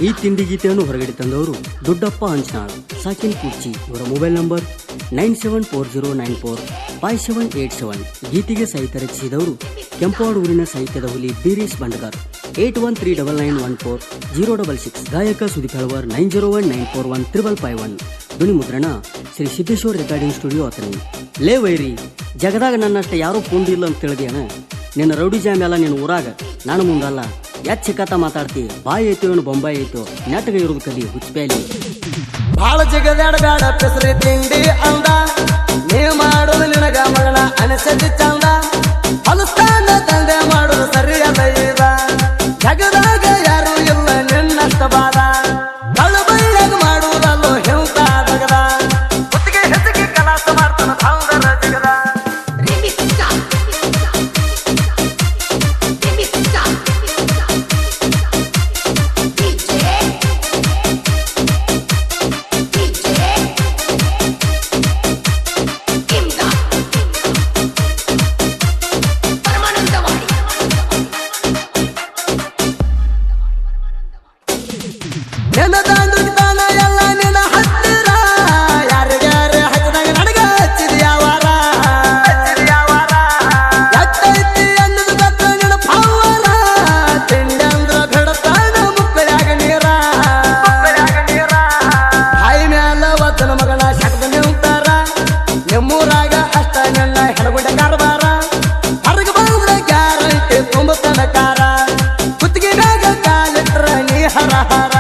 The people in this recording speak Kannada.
ಈ ತಿಂಡಿ ಗೀತೆಯನ್ನು ಹೊರಗಡೆ ತಂದವರು ದೊಡ್ಡಪ್ಪ ಹಂಚನಾಳ್, ಸಾಕಿನ್ ಕುರ್ಚಿ. ಇವರ ಮೊಬೈಲ್ ನಂಬರ್ 9740945787. ಗೀತೆಗೆ ಸಾಹಿತ್ಯ ರಚಿಸಿದವರು ಕೆಂಪವಾಡ ಊರಿನ ಸಾಹಿತ್ಯದ ಹುಲಿ ಬೀರೇಶ್ ಬಂಡಗಾರ್. 8139914066. ಗಾಯಕ ಸುದೀಪ್ ಹಳವರ್ 9019415551. ಧ್ವನಿ ಮುದ್ರಣ ಶ್ರೀ ಸಿದ್ದೇಶ್ವರ್ ರೆಕಾರ್ಡಿಂಗ್ ಸ್ಟುಡಿಯೋ ಅತನಿ. ಲೇ ವೈರಿ, ಜಗದಾಗ ನನ್ನಷ್ಟ ಯಾರೂ ಕೊಂಡಿಲ್ಲ ಅಂತ ತಿಳಿದೇನ? ನಿನ್ನ ರೌಡಿ ಜಾಮ್ ಎಲ್ಲ ನಿನ್ನ ಊರಾಗ, ನಾನು ಮುಂದಲ್ಲ. ಯಾಕೆ ಚಿಕ್ಕತ್ತ ಮಾತಾಡ್ತಿ? ಬಾಯಿ ಐತೋ ಬೊಂಬಾಯಿ ಐತೋ, ನೆಟ್ಟಗ ಇರೋದು ಕಲಿ ಹುಚ್ಚಪ್ಯಾಲಿ. ಬಾಳ ಜಗದಾಡ ಬೇಡ ಪೆಸರಿ ತಿಂಡಿ ಅಂದ, ನೀ ಮಾಡೋದು ನಿನಗ ಮಗನ ಅನಸತಿ ಚಂದ. ಹೊಲಸ್ತಾನ ತಂದೆ ಮಾಡೋದು ಸರಿಯಲ್ಲ ಈಗ, ಜಗದಾಗ ಯಾರು ಇಲ್ಲ ನಿನ್ನಷ್ಟ ಬಾದ. ಕಳ್ಳು ಬೈಯಾಗ ಮಾಡುವುದಲ್ಲೋ ಹಿಂಸ ಜಗದ, ಕುತ್ತಿಗೆ ಹೆಚ್ಚಿಗೆ ಕಲಾಸ ಮಾಡ್ತಾನ ಸೌಂದರ ಜಗದ. ನೆನದಾಂಡುತ್ತಾನ ಎಲ್ಲ ನಿನ್ನ ಹತ್ತಿರ, ಯಾರಿಗಾರೆ ಹಚ್ಚದಾಗ ನನಗ ಹಚ್ಚಿದ್ಯಾವಾರ. ಎತ್ತೈತಿ ಅನ್ನೋದು ಗೊತ್ತ ನಿನ್ನ ಪವರ, ತಿಂಡಿ ಅಂದ್ರ ಬಿಡತಾನ ಮುಕ್ಕಳ್ಯಾಗ ನೀರ. ಬಾಯಿ ಮ್ಯಾಲ ಒತ್ತನ ಮಗನ ಶಕ್ತ ನಿಂತಾರ, ನಿಮ್ಮೂರಾಗ ಅಷ್ಟ ನಿನ್ನ ಹೆಣಗುಂಡ ಕಾರ್ಬಾರ. ಹೊರಗೆ ಬಂದ್ರೆ ಗ್ಯಾರಂಟಿ ತುಂಬತನ ಕಾರ, ಕುತ್ತಿಗೆ ಮ್ಯಾಗ ಕಾಲಿಟ್ರ ನೀ ಹರ ಹರ.